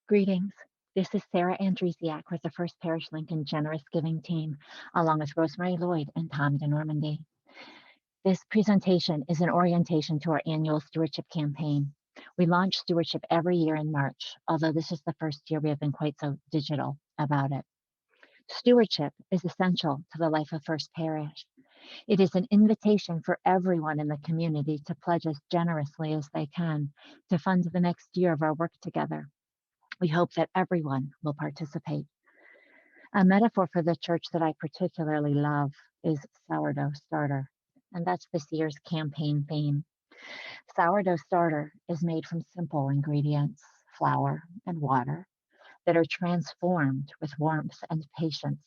Greetings. This is Sarah Andresiak with the First Parish Lincoln Generous Giving Team, along with Rosemary Lloyd and Tom de Normandy. This presentation is an orientation to our annual stewardship campaign. We launch stewardship every year in March, although this is the first year we have been quite so digital about it. Stewardship is essential to the life of First Parish. It is an invitation for everyone in the community to pledge as generously as they can to fund the next year of our work together. We hope that everyone will participate. A metaphor for the church that I particularly love is sourdough starter, and that's this year's campaign theme. Sourdough starter is made from simple ingredients, flour and water, that are transformed with warmth and patience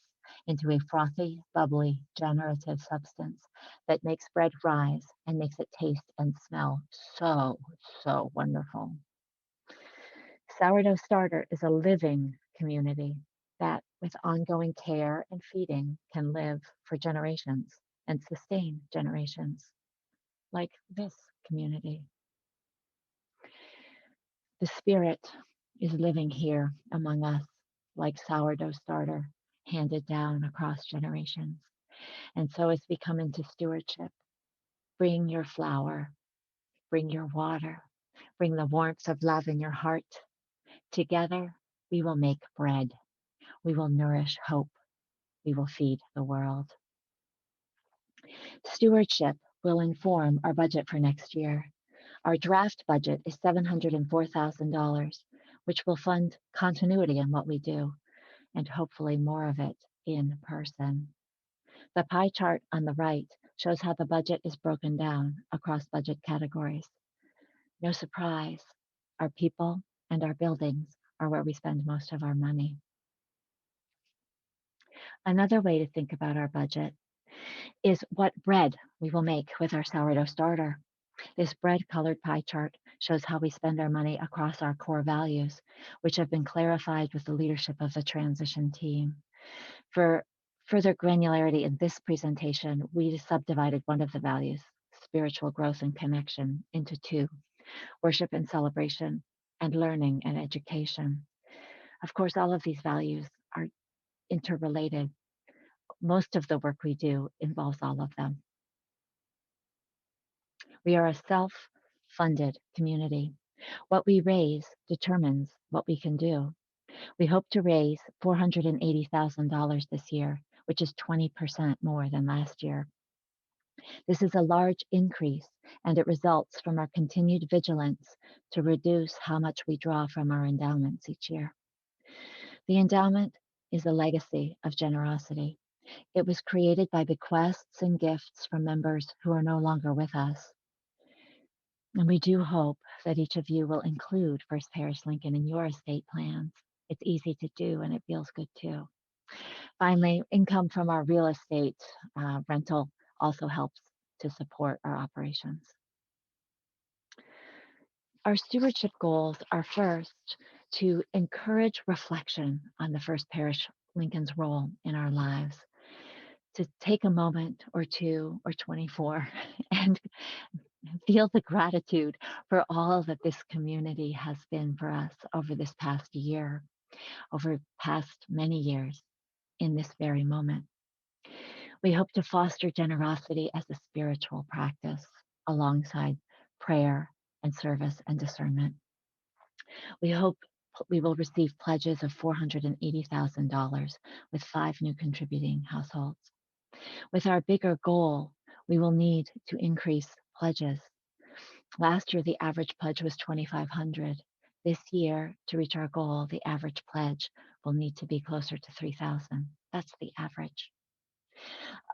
into a frothy, bubbly, generative substance that makes bread rise and makes it taste and smell so wonderful. Sourdough Starter is a living community that, with ongoing care and feeding, can live for generations and sustain generations, like this community. The Spirit is living here among us, like sourdough starter, handed down across generations. And so, as we come into stewardship, bring your flour, bring your water, bring the warmth of love in your heart. Together, we will make bread. We will nourish hope. We will feed the world. Stewardship will inform our budget for next year. Our draft budget is $704,000, which will fund continuity in what we do and hopefully more of it in person. The pie chart on the right shows how the budget is broken down across budget categories. No surprise, our people and our buildings are where we spend most of our money. Another way to think about our budget is what bread we will make with our sourdough starter. This bread colored pie chart shows how we spend our money across our core values, which have been clarified with the leadership of the transition team. For further granularity in this presentation, we subdivided one of the values, spiritual growth and connection, into two, worship and celebration, and learning and education. Of course, all of these values are interrelated. Most of the work we do involves all of them. We are a self-funded community. What we raise determines what we can do. We hope to raise $480,000 this year, which is 20% more than last year. This is a large increase, and it results from our continued vigilance to reduce how much we draw from our endowments each year. The endowment is a legacy of generosity. It was created by bequests and gifts from members who are no longer with us. And we do hope that each of you will include First Parish Lincoln in your estate plans. It's easy to do and it feels good too. Finally, income from our real estate rental also helps to support our operations. Our stewardship goals are first to encourage reflection on the First Parish Lincoln's role in our lives, to take a moment or two or 24 and feel the gratitude for all that this community has been for us over this past year, over past many years in this very moment. We hope to foster generosity as a spiritual practice alongside prayer and service and discernment. We hope we will receive pledges of $480,000 with 5 new contributing households. With our bigger goal, we will need to increase pledges. Last year, the average pledge was $2,500. This year, to reach our goal, the average pledge will need to be closer to $3,000. That's the average.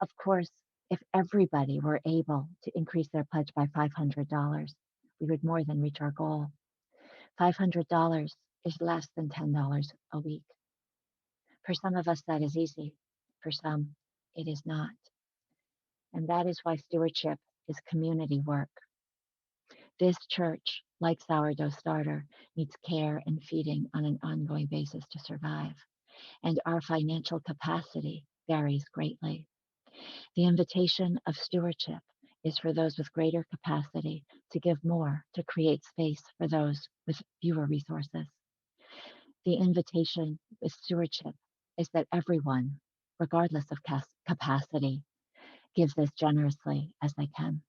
Of course, if everybody were able to increase their pledge by $500, we would more than reach our goal. $500 is less than $10 a week. For some of us, that is easy. For some, it is not. And that is why stewardship is community work. This church, like Sourdough Starter, needs care and feeding on an ongoing basis to survive. And our financial capacity varies greatly. The invitation of stewardship is for those with greater capacity to give more to create space for those with fewer resources. The invitation with stewardship is that everyone, regardless of capacity, gives as generously as they can.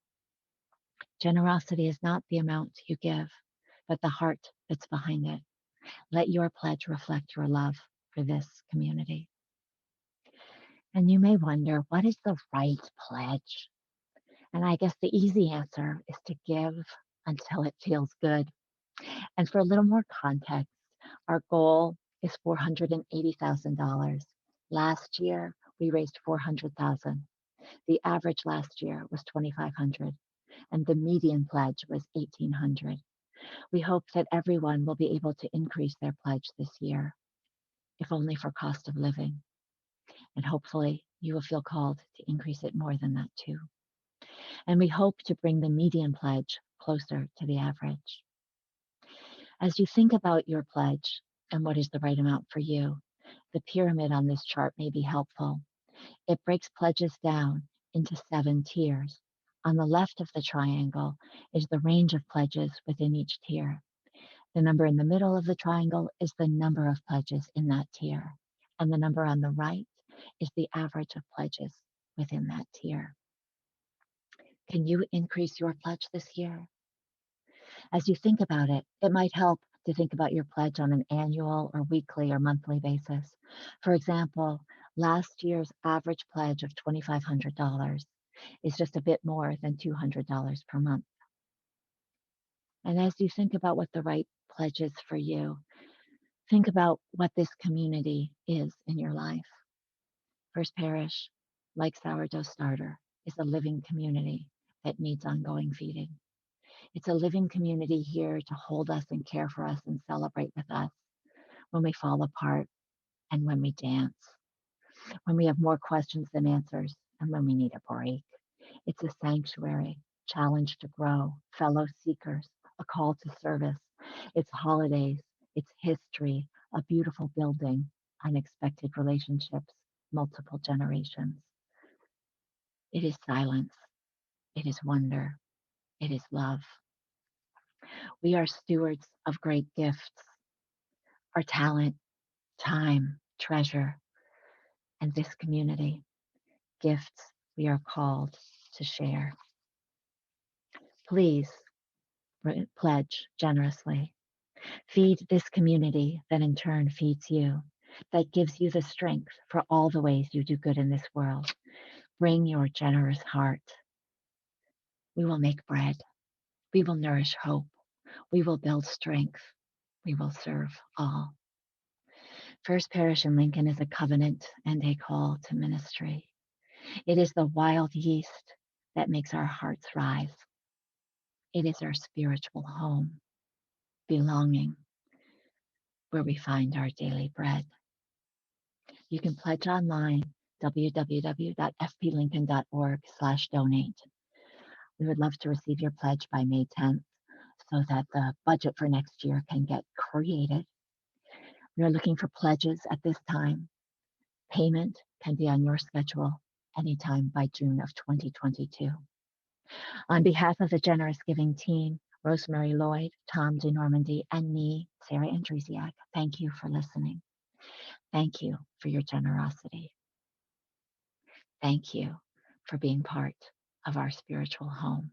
Generosity is not the amount you give, but the heart that's behind it. Let your pledge reflect your love for this community. And you may wonder, what is the right pledge? And I guess the easy answer is to give until it feels good. And for a little more context, our goal is $480,000. Last year, we raised 400,000. The average last year was 2,500, and the median pledge was 1,800. We hope that everyone will be able to increase their pledge this year, if only for cost of living. And hopefully, you will feel called to increase it more than that too. And we hope to bring the median pledge closer to the average. As you think about your pledge and what is the right amount for you, the pyramid on this chart may be helpful. It breaks pledges down into 7 tiers. On the left of the triangle is the range of pledges within each tier. The number in the middle of the triangle is the number of pledges in that tier. And the number on the right is the average of pledges within that tier. Can you increase your pledge this year? As you think about it, it might help to think about your pledge on an annual or weekly or monthly basis. For example, last year's average pledge of $2,500 is just a bit more than $200 per month. And as you think about what the right pledge is for you, think about what this community is in your life. First Parish, like Sourdough Starter, is a living community that needs ongoing feeding. It's a living community here to hold us and care for us and celebrate with us when we fall apart and when we dance, when we have more questions than answers, and when we need a break. It's a sanctuary, challenge to grow, fellow seekers, a call to service. It's holidays, it's history, a beautiful building, unexpected relationships, multiple generations. It is silence, it is wonder, it is love. We are stewards of great gifts, our talent, time, treasure, and this community, gifts we are called to share. Please pledge generously. Feed this community that in turn feeds you, that gives you the strength for all the ways you do good in this world. Bring your generous heart. We will make bread. We will nourish hope. We will build strength. We will serve all. First Parish in Lincoln is a covenant and a call to ministry. It is the wild yeast that makes our hearts rise. It is our spiritual home, belonging, where we find our daily bread. You can pledge online, www.fplincoln.org/donate. We would love to receive your pledge by May 10th so that the budget for next year can get created. We are looking for pledges at this time. Payment can be on your schedule anytime by June of 2022. On behalf of the generous giving team, Rosemary Lloyd, Tom DeNormandy, and me, Sarah Andresiak, thank you for listening. Thank you for your generosity. Thank you for being part of our spiritual home.